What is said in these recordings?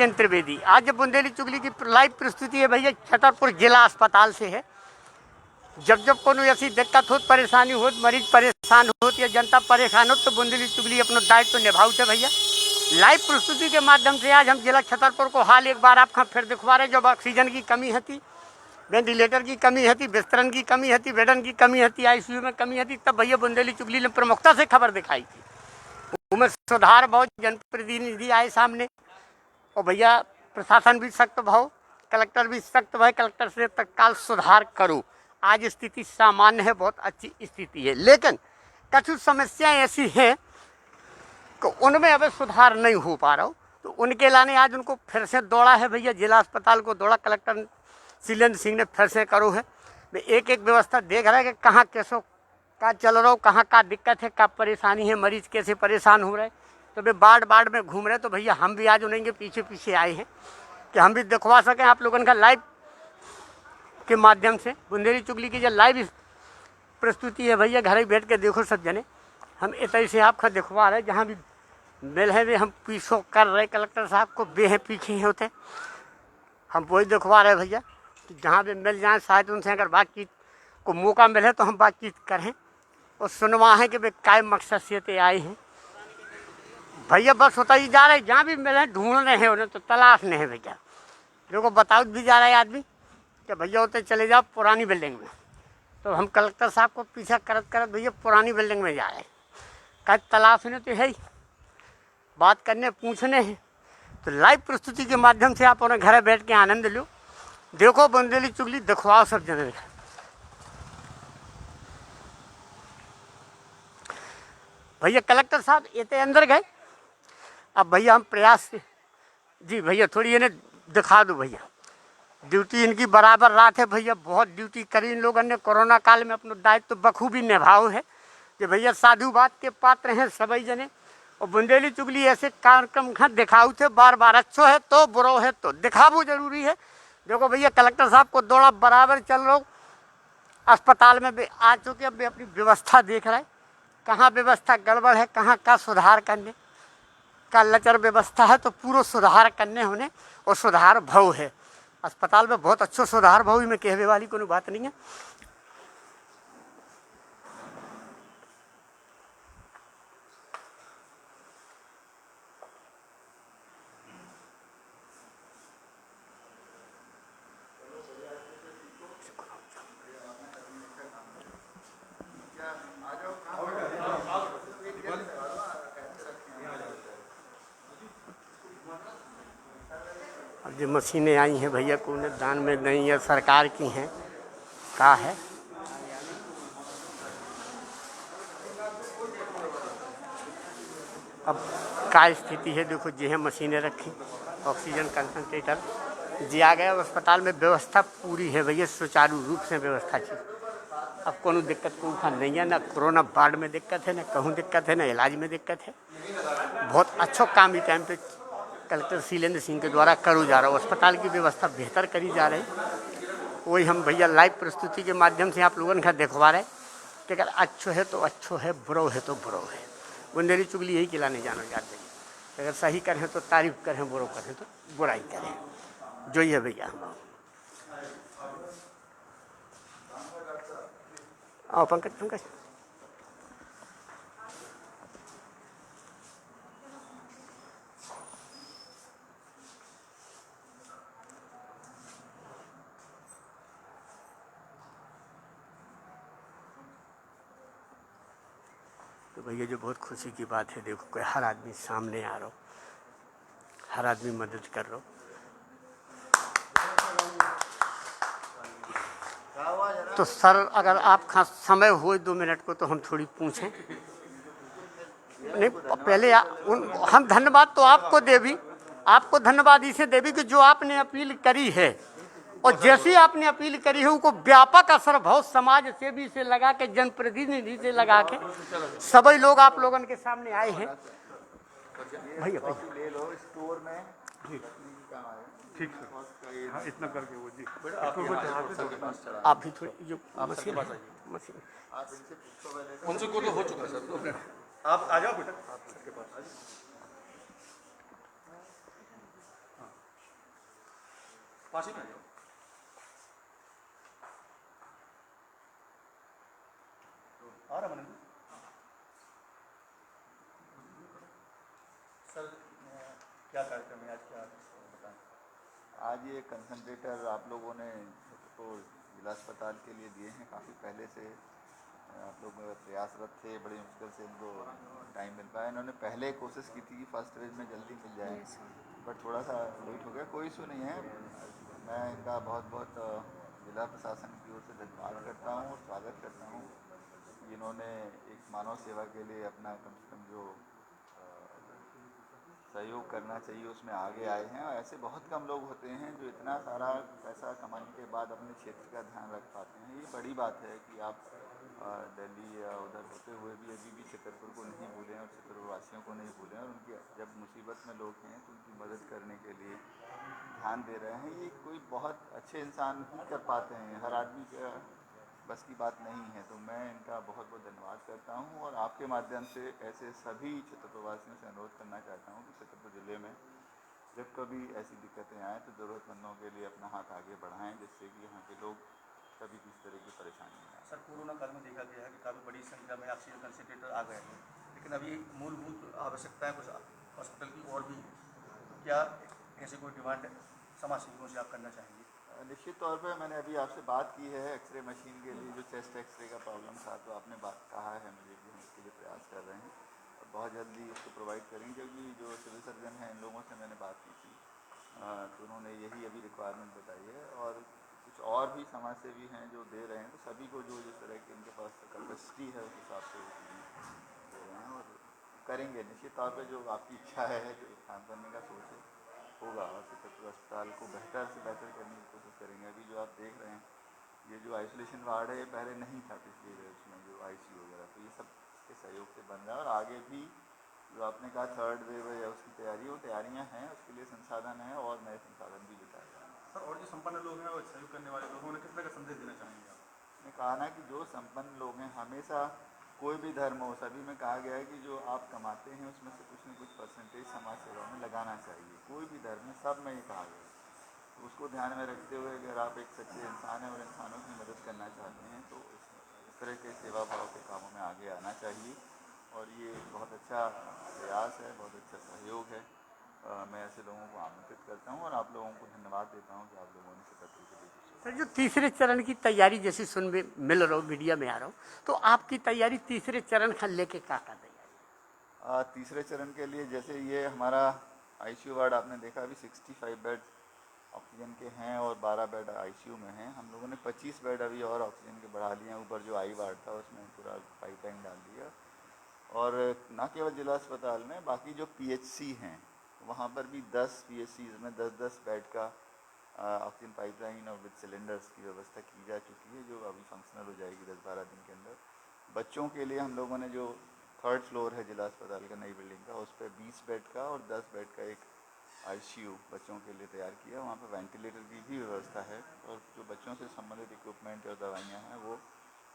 राजन त्रिवेदी। आज बुंदेली चुगली की लाइव प्रस्तुति है भैया छतरपुर जिला अस्पताल से है। जब कोनो ऐसी दिक्कत हो, परेशानी हो, मरीज परेशान हो या जनता परेशान हो, तो बुंदेली चुगली अपना दायित्व निभाऊ थे भैया। लाइव प्रस्तुति के माध्यम से आज हम जिला छतरपुर को हाल एक बार आपका फिर दिखवा रहे। जब ऑक्सीजन की कमी है, वेंटिलेटर की कमी है, बिस्तरन की कमी है, बेडन की कमी है, ICU में कमी है, तब भैया बुंदेली चुगली ने प्रमुखता से खबर दिखाई थी। उनमें सुधार बहुत, जनप्रतिनिधि आए सामने और भैया प्रशासन भी सख्त भाव, कलेक्टर भी सख्त भाई, कलेक्टर से तत्काल सुधार करो। आज स्थिति सामान्य है, बहुत अच्छी स्थिति है, लेकिन कुछ समस्याएं ऐसी हैं कि उनमें अब सुधार नहीं हो पा रहा हो। तो उनके लाने आज उनको फिर से दौड़ा है भैया, जिला अस्पताल को दौड़ा। कलेक्टर शीलेंद्र सिंह ने फिर से करो है, एक एक व्यवस्था देख रहा है कि कहाँ कैसो का चल रहा हो, कहाँ का दिक्कत है, क्या परेशानी है, मरीज कैसे परेशान हो रहे। तो वे बाढ़ में घूम रहे। तो भैया हम भी आज उन्हें पीछे पीछे आए हैं कि हम भी दिखवा सकें आप लोगों का लाइव के माध्यम से। बुंदेली चुगली की जो लाइव प्रस्तुति है भैया, घर ही बैठ के देखो सब जने। हम इतने से आपका दिखवा रहे, जहाँ भी मिल है वे हम पीछो कर रहे कलेक्टर साहब को, बे हैं पीछे ही होते, हम वही दिखवा रहे भैया। जहाँ भी मिल जाए शायद उनसे अगर बातचीत को मौका मिले तो हम बातचीत करें और सुनवाएं कि वे काय मकसद से आए हैं भैया। बस होता ही जा रहा है, जहाँ भी मिले ढूंढ रहे हैं उन्हें, तो तलाश नहीं है भैया। देखो बताओ भी जा रहा है आदमी कि भैया होते चले जाओ पुरानी बिल्डिंग में। तो हम कलेक्टर साहब को पीछा करत करत भैया पुरानी बिल्डिंग में जा रहे हैं। कहीं तलाश ने तो है ही, बात करने पूछने हैं। तो लाइव प्रस्तुति के माध्यम से आप उन्हें घर बैठ के आनंद लो। देखो बुंदेली चुगली, दिखवाओ सब जने। भैया कलेक्टर साहब ये अंदर गए। अब भैया हम प्रयास से जी भैया थोड़ी इन्हें दिखा दो भैया। ड्यूटी इनकी बराबर रात है भैया, बहुत ड्यूटी करी इन लोगों ने। कोरोना काल में अपना दायित्व बखूबी निभाओ है कि भैया साधुवाद के पात्र हैं सभी जने। और बुंदेली चुगली ऐसे कार्यक्रम दिखाऊ थे बार बार, अच्छो है तो बुरो है तो दिखावो जरूरी है। देखो भैया कलेक्टर साहब को दौड़ा बराबर चल रहा हूँ, अस्पताल में भी आ चुके। अब अपनी व्यवस्था देख रहे, कहाँ व्यवस्था गड़बड़ है, कहाँ का सुधार करने का लचर व्यवस्था है, तो पूरा सुधार करने होने और सुधार भव है। अस्पताल में बहुत अच्छा सुधार भव में कहने वाली कोई बात नहीं है। अब जो मशीनें आई हैं भैया को उन्हें दान में नहीं है, सरकार की हैं का है। अब क्या स्थिति है देखो, जी है मशीनें रखी, ऑक्सीजन कंसंट्रेटर जी आ गया। अस्पताल में व्यवस्था पूरी है भैया, सुचारू रूप से व्यवस्था थी। अब कोनो दिक्कत को नहीं है, ना कोरोना वार्ड में दिक्कत है, ना कहूँ दिक्कत है, ना इलाज में दिक्कत है। बहुत अच्छा काम ही टाइम पे कलेक्टर शीलेंद्र सिंह के द्वारा करो जा रहा हो। अस्पताल की व्यवस्था बेहतर करी जा रही, वही हम भैया लाइव प्रस्तुति के माध्यम से आप लोगों का दिखवा रहे कि अगर अच्छो है तो अच्छो है, बुरो है तो बुरो है। बुंदेली चुगली यही खिलाने जाना चाहते हैं। अगर सही करें तो तारीफ करें, बुरो करें तो बुराई करें, जो ही है भैया। आओ पंकज पंकज। तो भैया जो बहुत खुशी की बात है, देखो कोई हर आदमी सामने आ रहा हो, हर आदमी मदद कर रहा हो। तो सर अगर आपका समय हो 2 मिनट को तो हम थोड़ी पूछें। नहीं पहले हम धन्यवाद तो आपको देवी, आपको धन्यवाद इसे देवी कि जो आपने अपील करी है और जैसी आपने अपील करी है उनको व्यापक असर बहुत समाज सेवी से लगा के, जनप्रतिनिधि से लगा के सभी लोग आप लोगों के सामने आए हैं। भैया ले लो स्टोर में ठीक है, हाँ इतना करके वो जी आप भी थोड़ी जो मशीन उनसे को तो हो चुका है सर, आप आ जाओ बेटा, आप सर के पास पास ही में आ जाओ। आ रहा मैंने सर, क्या कार्यक्रम है आज, क्या बताएं? आज ये कंसंट्रेटर आप लोगों ने तो जिला अस्पताल के लिए दिए हैं। काफ़ी पहले से आप लोग प्रयासरत थे, बड़ी मुश्किल से इनको टाइम मिल पाया। इन्होंने पहले कोशिश की थी कि फर्स्ट फेज में जल्दी मिल जाए, बट थोड़ा सा लेट हो गया। कोई इशू नहीं है। मैं इनका बहुत बहुत जिला प्रशासन की ओर से धन्यवाद करता हूँ और स्वागत करता हूँ। इन्होंने एक मानव सेवा के लिए अपना कम से कम जो सहयोग करना चाहिए उसमें आगे आए हैं। और ऐसे बहुत कम लोग होते हैं जो इतना सारा पैसा कमाने के बाद अपने क्षेत्र का ध्यान रख पाते हैं। ये बड़ी बात है कि आप दिल्ली या उधर होते हुए भी अभी भी छतरपुर को नहीं भूलें और छतरपुर वासियों को नहीं भूलें, और उनकी जब मुसीबत में लोग हैं तो उनकी मदद करने के लिए ध्यान दे रहे हैं। ये कोई बहुत अच्छे इंसान ही कर पाते हैं, हर आदमी का बस की बात नहीं है। तो मैं इनका बहुत बहुत धन्यवाद करता हूँ और आपके माध्यम से ऐसे सभी छतरपुरवासियों से अनुरोध करना चाहता हूँ कि छतरपुर ज़िले में जब कभी ऐसी दिक्कतें आएँ तो ज़रूरतमंदों के लिए अपना हाथ आगे बढ़ाएं, जिससे कि यहाँ के लोग कभी किसी तरह की परेशानी नहीं आए। सर, कोरोना काल में देखा गया है कि काफ़ी बड़ी संख्या में ऑक्सीजन कंसंट्रेटर आ गए हैं, लेकिन अभी मूलभूत आवश्यकताएं कुछ हॉस्पिटल की और भी, क्या ऐसी कोई डिमांड समाज सेवियों से आप करना चाहेंगे? निश्चित तौर पे मैंने अभी आपसे बात की है एक्सरे मशीन के लिए, जो चेस्ट एक्सरे का प्रॉब्लम था, तो आपने बात कहा है मुझे कि हम इसके लिए प्रयास कर रहे हैं और बहुत जल्दी इसको प्रोवाइड करेंगे। क्योंकि जो सिविल सर्जन हैं इन लोगों से मैंने बात की थी, तो उन्होंने यही अभी रिक्वायरमेंट बताई है। और कुछ और भी समाज सेवी हैं जो दे रहे हैं, तो सभी को जो जिस तरह की इनके पास कैपेसिटी है उस हिसाब से दे रहे हैं और करेंगे। निश्चित तौर पर जो आपकी इच्छा है, जो काम करने का सोच है, होगा और छतरपुर अस्पताल को बेहतर से बेहतर करने की कोशिश करेंगे। अभी जो आप देख रहे हैं, ये जो आइसोलेशन वार्ड है, ये पहले नहीं था पिछले उसमें जो ICU वगैरह, तो ये सब के सहयोग से बन रहा है। और आगे भी जो आपने कहा थर्ड वेव है या उसकी तैयारी, वो तैयारियाँ हैं, उसके लिए संसाधन है और नए संसाधन भी जुटाए जा रहे हैं। सर, और जो संपन्न लोग हैं और सहयोग करने वाले लोगों ने किस तरह का संदेश देना चाहेंगे आप? मैंने कहा ना कि जो संपन्न लोग हैं, हमेशा कोई भी धर्म हो, सभी में कहा गया है कि जो आप कमाते हैं उसमें से कुछ न कुछ परसेंटेज समाज सेवा में लगाना चाहिए। कोई भी धर्म है, सब में ये कहा गया है। तो उसको ध्यान में रखते हुए अगर आप एक सच्चे इंसान हैं और इंसानों की मदद करना चाहते हैं तो इस तरह के सेवा भाव के कामों में आगे आना चाहिए। और ये बहुत अच्छा प्रयास है, बहुत अच्छा सहयोग है। मैं ऐसे लोगों को आमंत्रित करता हूँ और आप लोगों को धन्यवाद देता हूँ कि आप लोगों ने छतरपुर के लिए सर, जो तीसरे चरण की तैयारी जैसी सुन में मिल रहा हूँ, मीडिया में आ रहा हूँ, तो आपकी तैयारी तीसरे चरण का लेके क्या कर तैयारी? तीसरे चरण के लिए जैसे ये हमारा ICU वार्ड आपने देखा, अभी 65 बेड ऑक्सीजन के हैं और 12 बेड ICU में हैं। हम लोगों ने 25 बेड अभी और ऑक्सीजन के बढ़ा लिए हैं। ऊपर जो आई वार्ड था उसमें पूरा पाइपलाइन डाल दिया। और न केवल जिला अस्पताल में, बाकी जो PHC हैं वहाँ पर भी 10 PHCs में 10-10 बेड का ऑक्सीजन पाइपलाइन और विद सिलेंडर्स की व्यवस्था की जा चुकी है, जो अभी फंक्शनल हो जाएगी 10-12 दिन के अंदर। बच्चों के लिए हम लोगों ने जो 3rd फ्लोर है जिला अस्पताल का नई बिल्डिंग का, उस पर 20 बेड का और 10 बेड का एक ICU बच्चों के लिए तैयार किया। वहाँ पर वेंटिलेटर की भी व्यवस्था है और जो बच्चों से संबंधित इक्विपमेंट और दवाइयाँ हैं वो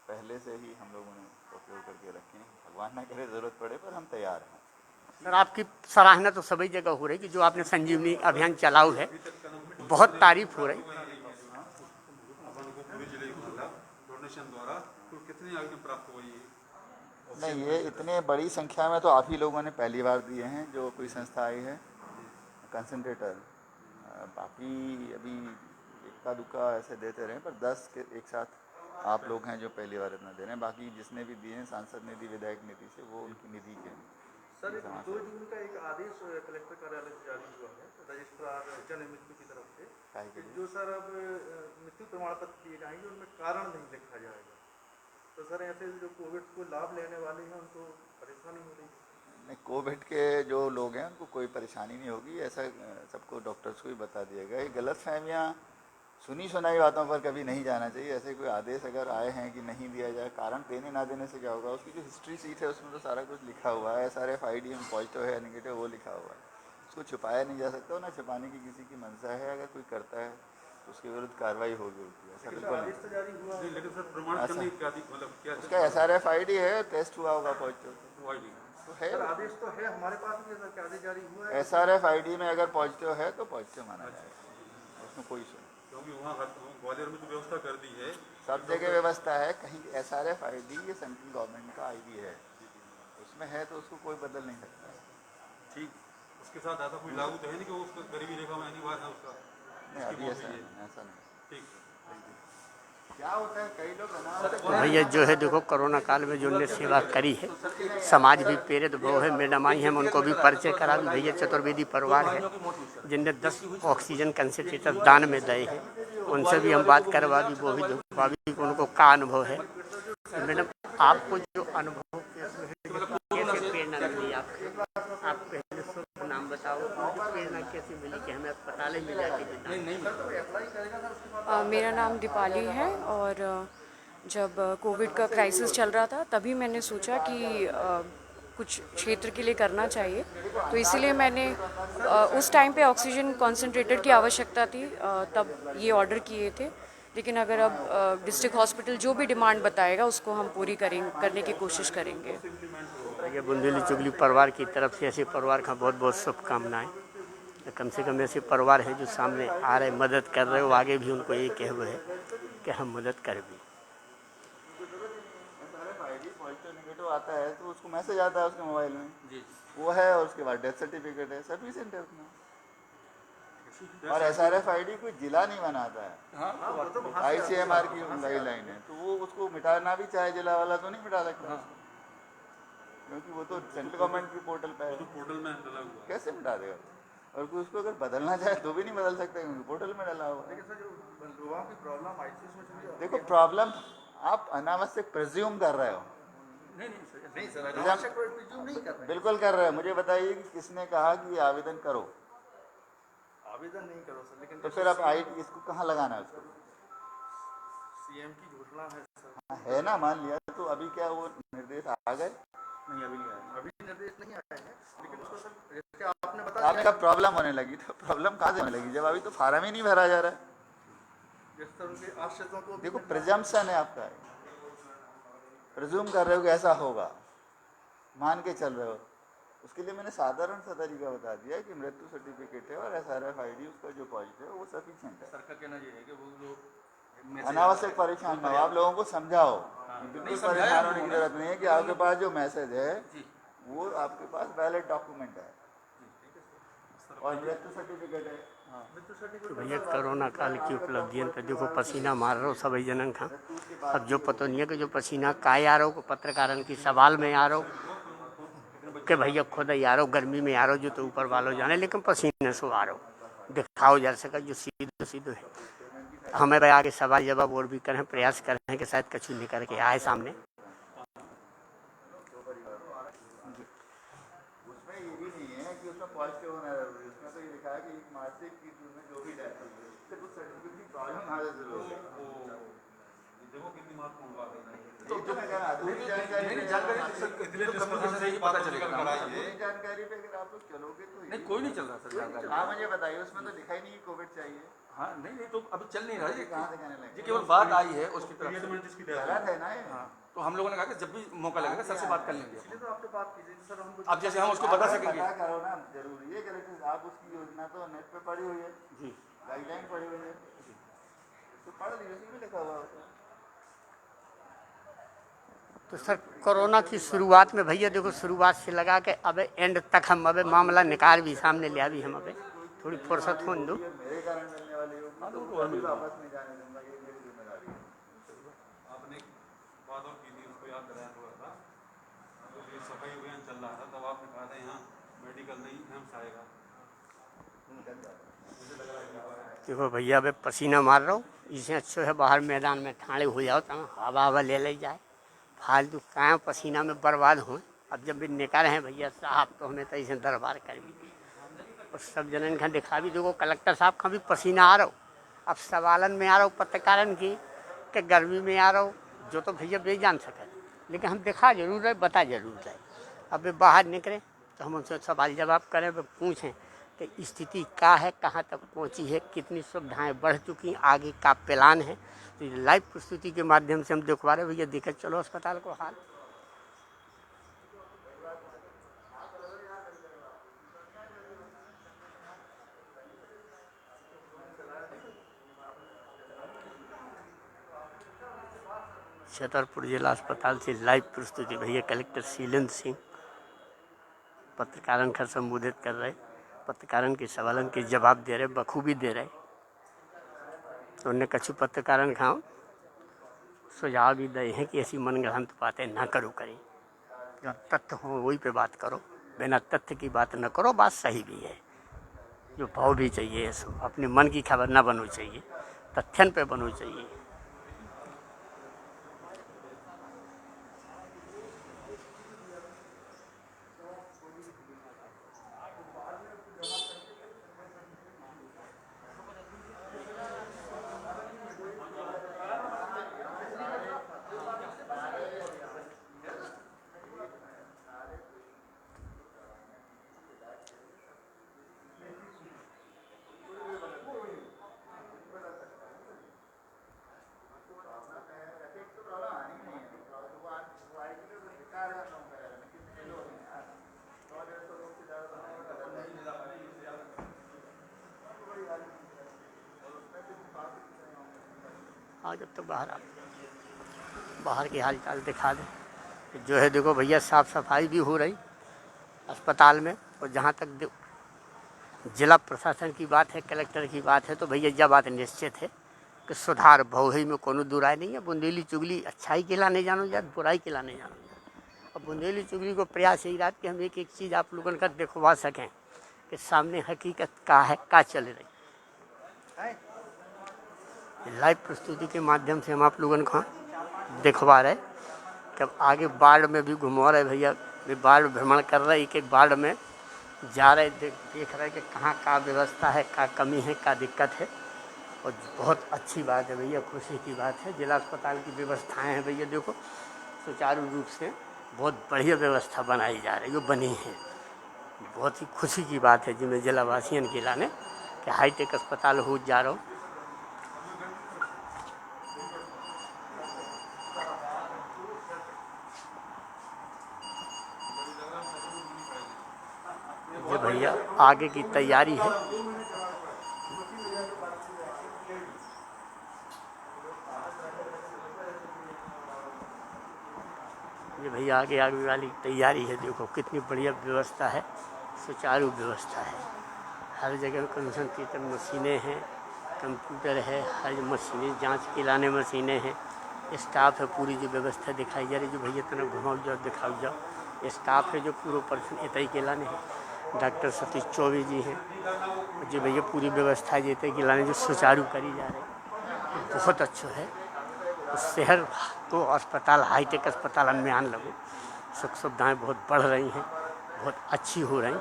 पहले से ही हम लोगों ने उपयोग करके रखे हैं। भगवान ना करे ज़रूरत पड़े, पर हम तैयार हैं। सर, आपकी सराहना तो सभी जगह हो रही कि जो आपने संजीवनी अभियान चलाऊ है, बहुत तारीफ हो रही। डोनेशन द्वारा कितनी आगे प्राप्त हुई? नहीं, ये इतने बड़ी संख्या में तो आप ही लोगों ने पहली बार दिए हैं, जो कोई संस्था आई है कंसंट्रेटर। बाकी अभी इक्का दुक्का ऐसे देते रहे, पर 10 के एक साथ आप लोग हैं जो पहली बार इतना दे रहे हैं। बाकी जिसने भी दिए हैं सांसद निधि, विधायक निधि से, वो उनकी निधि के सर, 2 जून का एक आदेश कलेक्टर कार्यालय से जारी हुआ है रजिस्ट्रार जन मृत्यु की तरफ से, जो सर अब मृत्यु प्रमाण पत्र दिए जाएंगे उनमें कारण नहीं लिखा जाएगा। तो सर, ऐसे जो कोविड को लाभ लेने वाले हैं उनको परेशानी हो रही है? नहीं, कोविड के जो लोग हैं उनको कोई परेशानी नहीं होगी, ऐसा सबको डॉक्टर्स को ही बता दिया गया। ये गलतफहमियाँ, सुनी सुनाई बातों पर कभी नहीं जाना चाहिए। ऐसे कोई आदेश अगर आए हैं कि नहीं दिया जाए, कारण देने ना देने से क्या होगा, उसकी जो हिस्ट्री सीट है उसमें तो सारा कुछ लिखा हुआ है। SRFID में पॉजिटिव है नेगेटिव वो लिखा हुआ है, उसको छुपाया नहीं जा सकता। ना छुपाने की किसी की मंशा है। अगर कोई करता है तो उसके विरुद्ध कार्रवाई होगी। ऐसा बिल्कुल नहीं। उसका SRFID है, टेस्ट हुआ होगा पॉजिटिव तो है। आदेश तो है हमारे पास भी, सर, आदेश जारी हुआ है। SRFID में अगर पॉजिटिव है तो पॉजिटिव माना जाएगा, उसमें कोई इशू नहीं। क्योंकि वहाँ ग्वालियर में जो व्यवस्था कर दी है, सब जगह व्यवस्था है, कहीं SRF ID ये सेंट्रल गवर्नमेंट का ID है, उसमें है तो उसको कोई बदल नहीं सकता। ठीक, उसके साथ ऐसा कोई लागू तो है नहीं कि वो उसका गरीबी रेखा में अनिवार्य है उसका नहीं, उसकी अभी मौत ऐसा हुई है। नहीं, ऐसा नहीं। ठीक, क्या होता है, कई लोग तो भैया जो है देखो कोरोना काल में जो उनने सेवा करी है, समाज भी प्रेरित वो है। मैडम आई हम उनको भी परिचय करा भी भैया चतुर्वेदी परिवार है जिनने 10 ऑक्सीजन कंसनट्रेटर दान में दिए हैं, उनसे भी हम बात करवा भी वो भी दिखवा भी उनको का अनुभव है। तो मैडम आपको जो अनुभव कैसे प्रेरणा मिली आपको, आप पहले शुभ नाम बताओ, मुझे प्रेरणा कैसे मिली कि हमें अस्पताल में जाके मेरा नाम दीपाली है और जब कोविड का क्राइसिस चल रहा था तभी मैंने सोचा कि कुछ क्षेत्र के लिए करना चाहिए, तो इसीलिए मैंने उस टाइम पे ऑक्सीजन कॉन्सेंट्रेटर की आवश्यकता थी, तब ये ऑर्डर किए थे। लेकिन अगर अब डिस्ट्रिक्ट हॉस्पिटल जो भी डिमांड बताएगा उसको हम पूरी करने की कोशिश करेंगे। ये बुंदेली चुगली परिवार की तरफ से ऐसे परिवार का बहुत बहुत शुभकामनाएं। कम से कम ऐसे परिवार है जो सामने आ रहे मदद कर रहे हो, आगे भी उनको यही कहे हुए है कि हम मदद कर भी। पॉजिटिव नेगेटिव आता है तो उसको मैसेज आता है उसके मोबाइल में जी, वो है, और उसके बाद डेथ सर्टिफिकेट है, सफिशिएंट है उसमें। और SRF ID कोई जिला नहीं बनाता है, ICMR की गाइडलाइन है, तो वो उसको मिटाना भी चाहे जिला वाला तो नहीं मिटा सकता, क्योंकि वो तो सेंट्रल गवर्नमेंट की पोर्टल पे है, पोर्टल में डला हुआ कैसे मिटा देगा। और कोई उसको अगर बदलना चाहे तो भी नहीं बदल सकते क्योंकि पोर्टल में डला हुआ है। लेकिन सर जो लोगों की प्रॉब्लम ICU में चली देखो प्रॉब्लम आप अनावश्यक प्रिज्यूम कर रहे हो, नहीं सर, अनावश्यक प्रिज्यूम नहीं कर रहे हैं। बिल्कुल कर रहे हो। मुझे बताइए कि किसने कहा कि ये आवेदन करो, आवेदन नहीं करो सर, लेकिन तो फिर आप इसको कहाँ लगाना है उसको, CM की घोषणा है सर। है ना, मान लिया तो अभी क्या वो निर्देश आ गए? नहीं, अभी नहीं आया, अभी निर्देश नहीं आए हैं, लेकिन उसको सर जैसे आपने बताया आपका प्रॉब्लम होने लगी, तो प्रॉब्लम कहाँ से होने लगी जब अभी तो फार्म ही नहीं भरा जा रहा है। जैसे सर उनके आश्रितों को देखो प्रिजम्पशन है आपका, प्रिज्यूम कर रहे हो कि ऐसा होगा, मान के चल रहे हो, उसके लिए मैंने साधारण सा तरीका बता दिया कि मृत्यु सर्टिफिकेट है और SRF ID उसका जो पॉजिटिव है वो सफिशिएंट है। सर का कहना ये है कि वो जो अनावश्यक परेशान न हो, आप लोगों को समझाओ, बिल्कुल परेशान होने की जरूरत नहीं है कि आपके पास जो मैसेज है वो आपके पास वैलिड डॉक्यूमेंट है और मृत्यु सर्टिफिकेट है। तो भैया कोरोना काल की उपलब्धियों पे देखो पसीना मार रहा हो सभी जनन का। अब जो पता नहीं है कि जो पसीना काय आ रहा हो, पत्रकारन की सवाल में आ रहा हो कि भैया खुद ही आ रहा हो, गर्मी में आ रहा हो, जो तो ऊपर वालों जाने, लेकिन पसीने से आ रहा हो दिखाओ जा सका जो सीधे सीधे है। हमें भाई आगे सवाल जवाब और भी करें, प्रयास करें कि शायद कछु निकल के आए सामने। उसमें ये भी नहीं है कि उसमें पॉजिटिव होना जरूरी है, उसमें तो ये लिखा है कि एक मासिक की में जो भी डेथ हुई है सिर्फ उस सर्टिफिकेट की प्रॉब्लम आ जाए जरूर है। देखो कितनी महत्वपूर्ण बात है। तो मैं कह रहा अधूरी जानकारी पे अगर आप लोग चलोगे तो नहीं कोई नहीं चल रहा सर जानकारी। हाँ मुझे बताइए, उसमें तो लिखा ही नहीं कि कोविड चाहिए। हाँ नहीं तो अभी चल नहीं रहा है, कहाँ से कहने लगे, ये केवल बात आई है उसकी तरफ से। जिसकी गलत है ना ये। हाँ तो हम लोगों ने कहा कि जब भी मौका लगेगा सर से बात कर लेंगे। इसलिए तो आपसे बात कीजिए सर, हमको अब जैसे हम उसको बता सकेंगे। पता करो ना, जरूरी है कि आप उसकी योजना तो नेट पे पड़ी हुई है जी, गाइडलाइन पड़ी हुई है, तो पढ़ लीजिए, उसमें लिखा हुआ होता है। तो सर कोरोना की शुरुआत में भैया देखो शुरुआत से लगा के अब एंड तक हम अब मामला निकाल भी सामने लिया भी हम अब थोड़ी फुर्सत हो दो। मेरे कारण मिलने वाली होगी तो कभी वापस नहीं जाने दूंगा, ये मेरी जिम्मेदारी है। आपने एक बात और की थी, उसको याद कराया थोड़ा सा। तो ये सफाई अभियान चल रहा था तब आपने कहा था यहाँ मेडिकल नहीं एम्स आएगा। देखो भैया अब पसीना मार रहा हूँ, इसे अच्छे है बाहर मैदान में ठाणे हो जाओ तो हवा हवा ले ले जाए, फालतू काया पसीना में बर्बाद हो। अब जब भी निकाले हैं भैया साहब तो हमें तो इसे दरबार कर भी और सब जनन का दिखा भी देखो, कलेक्टर साहब का भी पसीना आ रहा हो, अब सवालन में आ रहा हो पत्रकारन की कि गर्मी में आ रहा हो, जो तो भैया भी जान सके, लेकिन हम दिखा जरूर है, बता जरूर है। अब वे बाहर निकले तो हम उनसे सवाल जवाब करें, वे पूछें कि स्थिति क्या है, कहाँ तक पहुँची है, कितनी सुविधाएं बढ़ चुकी, आगे का प्लान है। तो लाइव प्रस्तुति के माध्यम से हम दिखवा रहे भैया, दिक्कत चलो अस्पताल को हाल। छतरपुर जिला अस्पताल से लाइव प्रस्तुति भैया कलेक्टर शैलेंद्र सिंह पत्रकारन का संबोधित कर रहे, पत्रकारन के सवालन के जवाब दे रहे, बखूबी दे रहे। तो उन्हें कछु पत्रकारन खाओ सुझाव भी दे हैं कि ऐसी मनगढ़ंत बातें ना करो करें, जो तथ्य हो वही पे बात करो, बिना तथ्य की बात न करो। बात सही भी है, जो भाव भी चाहिए ऐसा अपने मन की खबर ना बनो चाहिए, तथ्यन पे बनो चाहिए। हाँ, जब तक बाहर की हाल चाल दिखा दे जो है। देखो भैया साफ सफाई भी हो रही अस्पताल में, और जहाँ तक जिला प्रशासन की बात है, कलेक्टर की बात है, तो भैया यह बात निश्चित है कि सुधार भौही में कोनो दुराय नहीं है। बुंदेली चुगली अच्छाई के लाने जानो जात, बुराई के लाने जानो जात। और बुंदेली चुगली को प्रयास यही रहा कि हम एक एक चीज़ आप लोगों का दिखवा सकें कि सामने हकीकत का है, का चल रही। लाइव प्रस्तुति के माध्यम से हम आप लोगों को दिखवा रहे कि अब आगे वार्ड में भी घुमा रहे भैया, वार्ड भ्रमण कर रहे, एक एक वार्ड में जा रहे, देख रहे कि कहाँ का व्यवस्था है, का कमी है, का दिक्कत है। और बहुत अच्छी बात है भैया, खुशी की बात है। जिला अस्पताल की व्यवस्थाएं हैं भैया, देखो सुचारू रूप से बहुत बढ़िया व्यवस्था बनाई जा रही है, जो बनी है। बहुत ही खुशी की बात है जिसमें जिला वासियों के लाने कि हाईटेक अस्पताल हो जा रहा हो। ये भैया आगे की तैयारी है। ये भैया आगे वाली तैयारी है। देखो कितनी बढ़िया व्यवस्था है, सुचारू व्यवस्था है। हर जगह कंसंट्रेटर मशीनें हैं, कंप्यूटर है, हर मशीनें जांच के लाने मशीनें हैं, स्टाफ है। पूरी जो व्यवस्था दिखाई जा रही है, जो भैया तना घुमाओ जाओ दिखाओ जाओ, स्टाफ है जो पूरा पर्सन इतई के लाने हैं। डॉक्टर सतीश चौबे जी हैं जी भैया, पूरी व्यवस्था जेते के लाने जो सुचारू करी जा रही, बहुत अच्छा है। शहर को अस्पताल हाईटेक अस्पताल में आने लगे, सुख सुविधाएँ बहुत बढ़ रही हैं, बहुत अच्छी हो रही।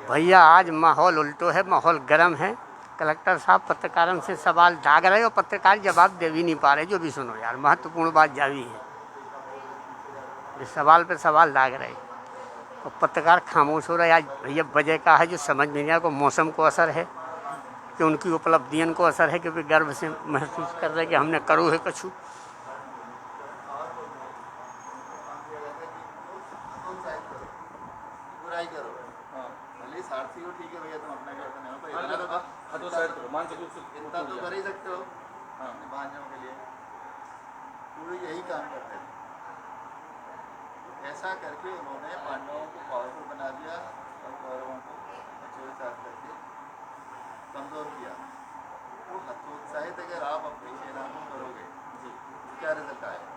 भैया आज माहौल उल्टो है, माहौल गर्म है। कलेक्टर साहब पत्रकारों से सवाल दाग रहे और पत्रकार जवाब दे भी नहीं पा रहे। जो भी सुनो यार, महत्वपूर्ण बात जावी है, इस सवाल पे सवाल दाग रहे और पत्रकार खामोश हो रहे। आज भैया वजह का है जो समझ में नहीं आया। को मौसम को असर है कि उनकी उपलब्धियों को असर है कि वे गर्व से महसूस कर रहे कि हमने करो है कछु। सारथी हो ठीक है भैया, तुम अपना करते नहीं हो इतना तो कर ही सकते हो अपने भाइयों के लिए। पूरे यही काम करते हैं। ऐसा करके उन्होंने पांडवों को पावरफुल बना दिया और कौरवों को हतोत्साहित करके कमजोर किया। वो हतोत्साहित अगर आप अपनी सेना को करोगे जी, क्या रिजल्ट आएगा?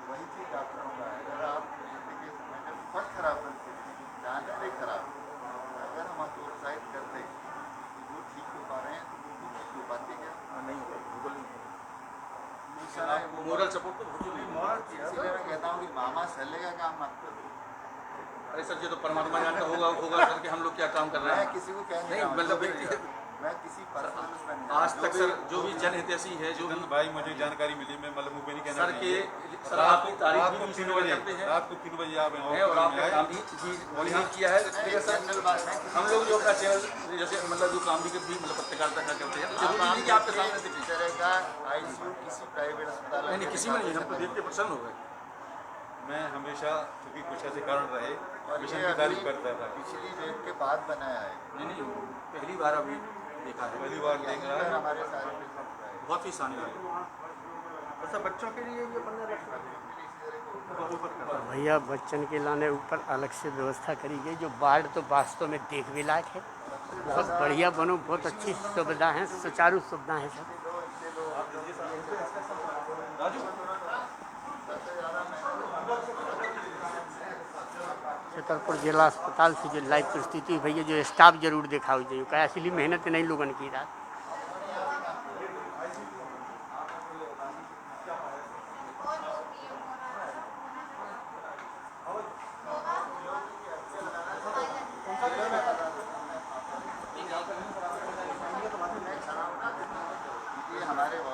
वही चीज डॉक्टरों का है। अगर आप के समय में बहुत खराब परिस्थिति जानते खराब, अगर हम हतोत्साहित करते वो ठीक हो पा रहे हैं तो वो ठीक हो पाते क्या? नहीं हो बिल्कुल नहीं। मोरल सपोर्ट तो इसलिए मैं कहता हूँ कि मामा सल्ले का काम मत करो। अरे सर, ये तो परमात्मा जानता होगा सर कि हम लोग क्या काम कर रहे हैं। मैं किसी को कह नहीं, मतलब मैं किसी आज तक सर जो भी जनहितैषी है, जो भी भाई मुझे जानकारी मिली, मैं मतलब मुझे नहीं कहना सर के सर आपकी तारीफ रात भी को किसी 3 लोग बजे करते हैं रात को 3 बजे आप है और आपने काम भी नहीं किया है। देखिए सर, हम लोग जो अपना चैनल जैसे मतलब जो काम भी मतलब पत्रकारिता का करते हैं तो जरूरी नहीं कि आपके सामने इस दिखे। तरह का आईसीयू किसी प्राइवेट अस्पताल नहीं किसी में नहीं, हम तो देख के प्रसन्न हो गए। मैं हमेशा क्योंकि कुछ ऐसे कारण रहे और मिशन ये की अभी तारीफ करता था। पिछली वेव के बाद बनाया है। नहीं पहली बार अभी देखा है, पहली बार देख रहा है। हमारे सारे पेशेंट का है। बहुत ही शानदार है। अच्छा बच्चों के लिए ये 15 लाख भैया बच्चन के लाने ऊपर अलग से व्यवस्था करी गई। जो वार्ड तो वास्तव में देख भी लायक है, बहुत बढ़िया बनो, बहुत अच्छी सुविधा है, सुचारू सुविधा है सब। छतरपुर जिला अस्पताल से जो लाइव परिस्थिति भैया जो स्टाफ जरूर देखा हो जाए क्या असली मेहनत नहीं लोगन की रात।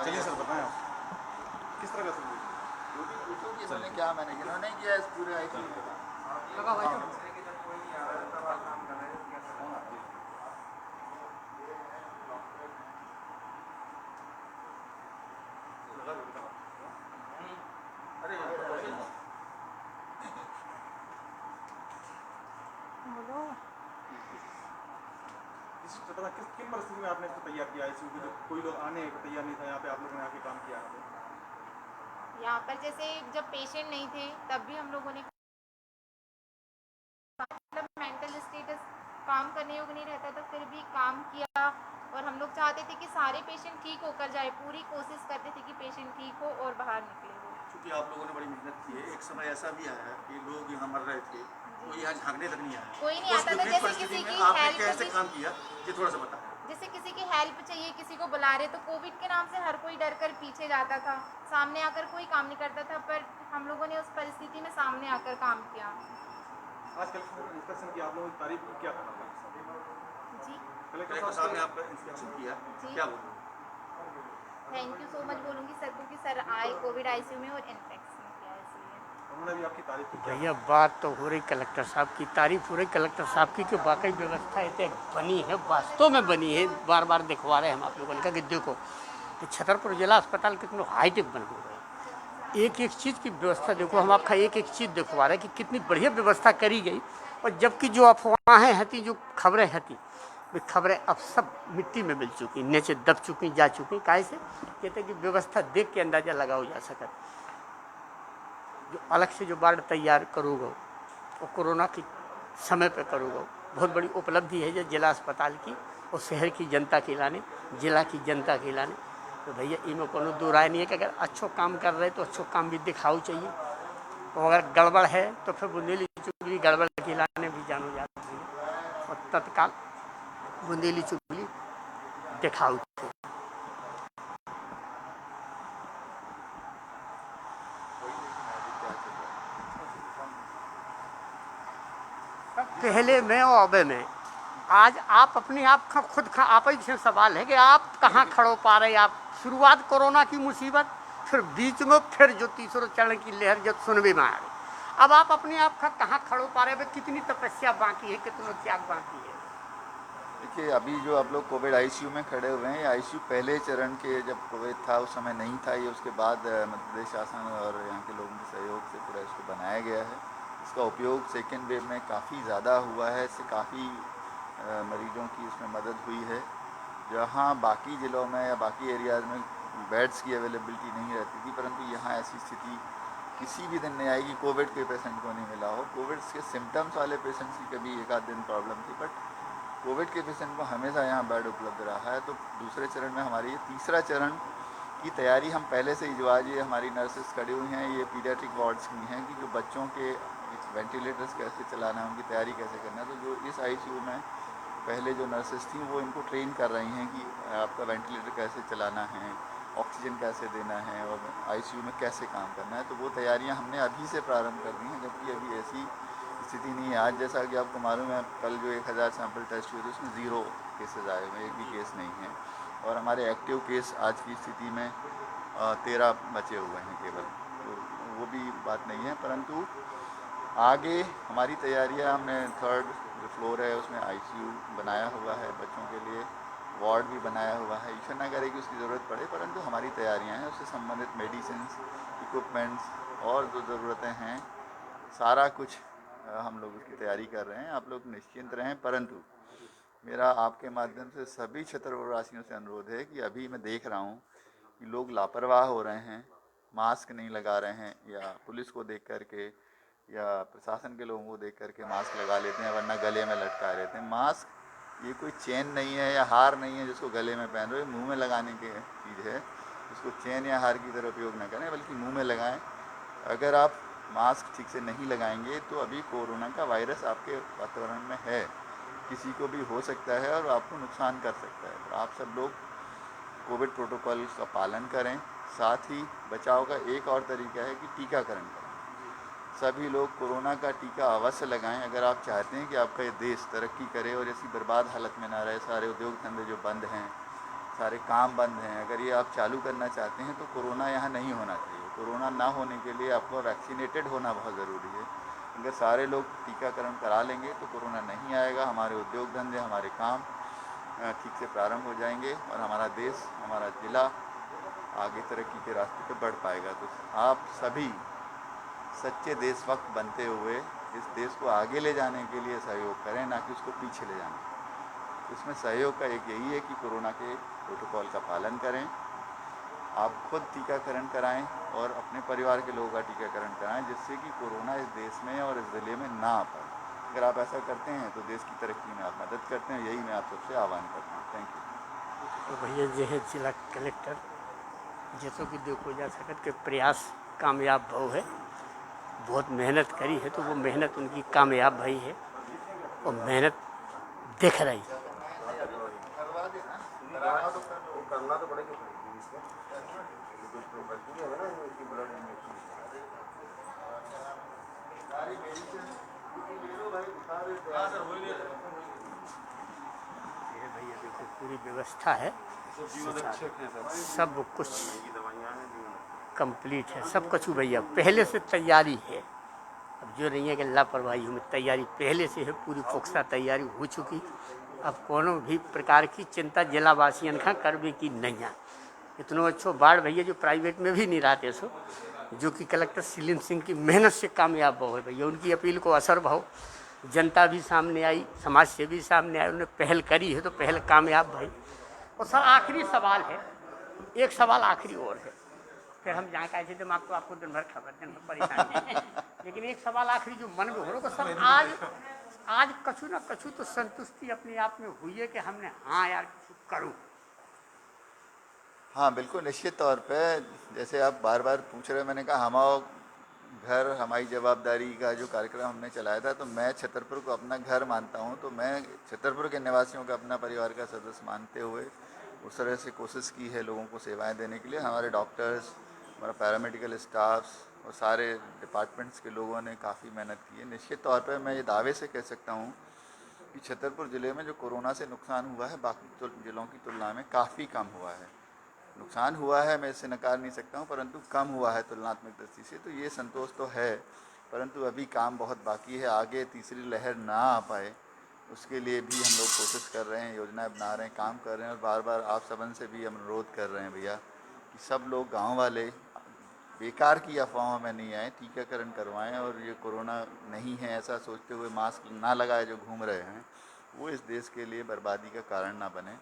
चलिए सर बताएं आप। किस तरह का सब पूछो कि इन्होंने क्या मैनेज इन्होंने किया इस पूरे आईसीयू में। किन परिस्थिति में आपने इसको तैयार किया आईसीयू की? कोई लोग आने को तैयार नहीं था, यहाँ पे आप लोगों ने आके काम किया यहाँ पे। यहाँ पर जैसे जब पेशेंट नहीं थे तब भी हम लोगों ने मतलब मेंटल स्टेटस काम करने योग्य नहीं रहता था, फिर भी काम किया और हम लोग चाहते थे कि सारे पेशेंट ठीक होकर जाए, पूरी कोशिश करते थे कि पेशेंट ठीक हो और बाहर निकले हो। क्योंकि आप लोगों ने बड़ी मेहनत की है। एक समय ऐसा भी आया है कि लोग यहाँ मर रहे थे, कोई यहाँ झांकने तक नहीं आया। कोई नहीं उस आता था, विपरीत जैसे परिस्थिति किसी में की आपने हेल्प कैसे की- काम किया ये थोड़ा सा बताएं। जैसे किसी की हेल्प चाहिए, किसी को बुला रहे तो कोविड के नाम से हर कोई डर कर पीछे जाता था, सामने आकर कोई काम नहीं करता था, पर हम लोगों ने उस परिस्थिति में सामने आकर काम किया। आज कलेक्टर इंस्पेक्शन की आप लोगों की तारीफ की, क्या करना जी कलेक्टर साहब ने आपका इंस्पेक्शन किया, जी। क्या बोलूँ? थैंक यू सो मच बोलूँगी सर को कि सर आए कोविड आईसीयू में और इन्फेक्शन किया, इसलिए उन्होंने भी आपकी तारीफ की। भैया बात तो हो रही कलेक्टर साहब की, तारीफ हो रही कलेक्टर साहब की कि वाकई व्यवस्था इतने बनी है, वास्तव में बनी है। बार बार दिखवा रहे हैं हम आप लोगों ने कहा कि देखो कि छतरपुर जिला अस्पताल कितने हाईटेक बन गए, एक एक चीज़ की व्यवस्था देखो, हम आपका एक एक चीज़ दिखवा रहे हैं कि कितनी बढ़िया व्यवस्था करी गई। और जबकि जो अफवाहें थी, जो खबरें थी, वे खबरें अब सब मिट्टी में मिल चुकी, नीचे दब चुकी, जा चुकी। काहे से कहते कि व्यवस्था देख के अंदाज़ा लगाओ जा सके। जो अलग से जो वार्ड तैयार करोगे वो कोरोना के समय पे करोगे, बहुत बड़ी उपलब्धि है जो जिला अस्पताल की और शहर की जनता के लाने, जिला की जनता के लाने। तो भैया इनमें कोनो दो राय नहीं है कि अगर अच्छो काम कर रहे तो अच्छो काम भी दिखाओ चाहिए, और अगर गड़बड़ है तो फिर बुंदेली चुगली गड़बड़ के लाने भी जानो जाती है और तत्काल बुंदेली चुगली दिखाओ। पहले में और अबे में आज आप अपने आप का खुद का आप ही से सवाल है कि आप कहाँ खड़ो पा रहे। आप शुरुआत कोरोना की मुसीबत, फिर बीच में फिर जो तीसरे चरण की लहर जब सुनबे में आ रही, अब आप अपने आप का कहाँ खड़ो पा रहे हैं, कितनी तपस्या बाकी है, कितना त्याग बाकी है। देखिए अभी जो आप लोग कोविड आईसीयू में खड़े हुए हैं, आईसीयू पहले चरण के जब कोविड था उस समय नहीं था, ये उसके बाद मध्य प्रदेश शासन और यहाँ के लोगों के सहयोग से पूरा इसको बनाया गया है। इसका उपयोग सेकेंड वेव में काफ़ी ज़्यादा हुआ है, इससे काफ़ी मरीजों की इसमें मदद हुई है। जहाँ बाकी ज़िलों में या बाकी एरियाज़ में बेड्स की अवेलेबिलिटी नहीं रहती थी, परंतु यहाँ ऐसी स्थिति किसी भी दिन नहीं आएगी कोविड के पेशेंट को नहीं मिला हो। कोविड के सिम्टम्स वाले पेशेंट्स की कभी एक आध दिन प्रॉब्लम थी, बट कोविड के पेशेंट को हमेशा यहाँ बेड उपलब्ध रहा है। तो दूसरे चरण में हमारी ये तीसरा चरण की तैयारी हम पहले से ही, जो आज ये हमारी नर्सेस खड़ी हुई हैं, ये पीडियाट्रिक वार्ड्स की हैं कि जो बच्चों के वेंटिलेटर्स कैसे चलाना है, उनकी तैयारी कैसे करना है। तो जो इस आईसीयू में पहले जो नर्सेस थी वो इनको ट्रेन कर रही हैं कि आपका वेंटिलेटर कैसे चलाना है, ऑक्सीजन कैसे देना है और आईसीयू में कैसे काम करना है। तो वो तैयारियां हमने अभी से प्रारंभ कर दी हैं, जबकि अभी ऐसी स्थिति नहीं है। आज जैसा कि आपको मालूम है, कल जो 1000 सैंपल टेस्ट हुए थे उसमें 0 केसेज आए हुए, एक भी केस नहीं है। और हमारे एक्टिव केस आज की स्थिति में 13 बचे हुए हैं केवल। तो वो भी बात नहीं है, परंतु आगे हमारी तैयारियां, हमने 3rd जो फ्लोर है उसमें ICU बनाया हुआ है, बच्चों के लिए वार्ड भी बनाया हुआ है। ईश्वर ना करे कि उसकी ज़रूरत पड़े, परंतु हमारी तैयारियां हैं, उससे संबंधित मेडिसिन, इक्विपमेंट्स और जो ज़रूरतें हैं सारा कुछ हम लोग उसकी तैयारी कर रहे हैं। आप लोग निश्चिंत रहें। परंतु मेरा आपके माध्यम से सभी छतरपुरवासियों से अनुरोध है कि अभी मैं देख रहा हूँ कि लोग लापरवाह हो रहे हैं, मास्क नहीं लगा रहे हैं, या पुलिस को देख करके या प्रशासन के लोगों को देख करके मास्क लगा लेते हैं, वरना गले में लटका लेते हैं। मास्क ये कोई चेन नहीं है या हार नहीं है जिसको गले में पहन रहे हो, मुँह में लगाने की चीज़ है। इसको चेन या हार की तरह उपयोग न करें, बल्कि मुँह में लगाएं। अगर आप मास्क ठीक से नहीं लगाएंगे तो अभी कोरोना का वायरस आपके वातावरण में है, किसी को भी हो सकता है और आपको नुकसान कर सकता है। तो आप सब लोग कोविड प्रोटोकॉल का पालन करें। साथ ही बचाव का एक और तरीका है कि टीकाकरण करें। सभी लोग कोरोना का टीका अवश्य लगाएं अगर आप चाहते हैं कि आपका ये देश तरक्की करे और ऐसी बर्बाद हालत में ना रहे। सारे उद्योग धंधे जो बंद हैं, सारे काम बंद हैं, अगर ये आप चालू करना चाहते हैं तो कोरोना यहाँ नहीं होना चाहिए। कोरोना ना होने के लिए आपको वैक्सीनेटेड होना बहुत ज़रूरी है। अगर सारे लोग टीकाकरण करा लेंगे तो कोरोना नहीं आएगा, हमारे उद्योग धंधे, हमारे काम ठीक से प्रारंभ हो जाएंगे और हमारा देश, हमारा ज़िला आगे तरक्की के रास्ते पे बढ़ पाएगा। तो आप सभी सच्चे देशभक्त बनते हुए इस देश को आगे ले जाने के लिए सहयोग करें, ना कि उसको पीछे ले जाने। इसमें सहयोग का एक यही है कि कोरोना के प्रोटोकॉल का पालन करें, आप खुद टीकाकरण कराएं और अपने परिवार के लोगों का टीकाकरण कराएं, जिससे कि कोरोना इस देश में और इस ज़िले में ना आ पाए। अगर आप ऐसा करते हैं तो देश की तरक्की में आप मदद करते हैं। यही मैं आप सबसे आह्वान करता हूँ। Thank you. तो भैया जो है जिला कलेक्टर जैसो कि देखो जा सकत के प्रयास कामयाब भव है, बहुत मेहनत करी है तो वो मेहनत उनकी कामयाब भई है और मेहनत दिख रही। करना तो पड़ेगा। भैया देखो पूरी व्यवस्था है, सब कुछ कंप्लीट है, सब कुछ भैया पहले से तैयारी है। अब जो नहीं है कि लापरवाही में तैयारी पहले से है, पूरी पुख्ता तैयारी हो चुकी। अब कोनो भी प्रकार की चिंता जिला वासियन का करवे की नहीं है। इतना अच्छो बाढ़ भैया जो प्राइवेट में भी नहीं रहते सो, जो कि कलेक्टर सीलिम सिंह की मेहनत से कामयाब हो भैया। उनकी अपील को असर भाव, जनता भी सामने आई, समाज से भी सामने आई, उन्होंने पहल करी है तो पहल कामयाब भाई। और सर आखिरी सवाल है, एक सवाल आखिरी और है, फिर हम जहाँ का ऐसे दिमाग तो आपको दिन भर खबर, दिन भर परेशानी लेकिन एक सवाल आखिरी जो मन में हो रहा है सर, आज कछु ना कछु तो संतुष्टि अपने आप में हुई है कि हमने हाँ यार कुछ करूँ। हाँ बिल्कुल, निश्चित तौर पे जैसे आप बार बार पूछ रहे हैं, मैंने कहा हमारा घर हमारी जवाबदारी का जो कार्यक्रम हमने चलाया था, तो मैं छतरपुर को अपना घर मानता हूँ। तो मैं छतरपुर के निवासियों को अपना परिवार का सदस्य मानते हुए उस तरह से कोशिश की है लोगों को सेवाएं देने के लिए। हमारे डॉक्टर्स, हमारा पैरामेडिकल स्टाफ्स और सारे डिपार्टमेंट्स के लोगों ने काफ़ी मेहनत की है। निश्चित तौर पर मैं ये दावे से कह सकता हूँ कि छतरपुर ज़िले में जो कोरोना से नुकसान हुआ है बाकी ज़िलों की तुलना में काफ़ी कम हुआ है। नुकसान हुआ है, मैं इसे नकार नहीं सकता हूँ, परंतु कम हुआ है तुलनात्मक दृष्टि से, तो ये संतोष तो है। परंतु अभी काम बहुत बाकी है, आगे तीसरी लहर ना आ पाए उसके लिए भी हम लोग कोशिश कर रहे हैं, योजनाएं बना रहे हैं, काम कर रहे हैं। और बार बार आप सबन से भी हम अनुरोध कर रहे हैं भैया कि सब लोग, गांव वाले, बेकार की अफवाहों में नहीं आए, टीकाकरण करवाएं। और ये कोरोना नहीं है ऐसा सोचते हुए मास्क ना लगाए जो घूम रहे हैं, वो इस देश के लिए बर्बादी का कारण ना बने।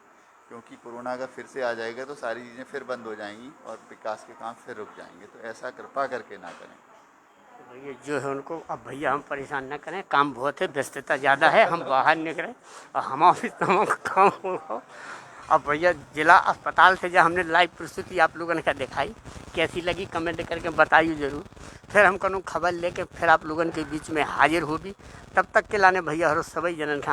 क्योंकि कोरोना अगर फिर से आ जाएगा तो सारी चीज़ें फिर बंद हो जाएंगी और विकास के काम फिर रुक जाएंगे। तो ऐसा कृपा करके ना करें। भैया जो है उनको, अब भैया हम परेशान ना करें, काम बहुत है, व्यस्तता ज़्यादा है, हम बाहर निकलें और हम ऑफिस तमाम काम हो। अब भैया जिला अस्पताल से जब हमने लाइव प्रस्तुति आप लोगों ने क्या दिखाई, कैसी लगी कमेंट करके बताइए ज़रूर। फिर हम कौन खबर लेके फिर आप लोगों के बीच में हाजिर हो भी। तब तक के लाने भैया हर सभी जनन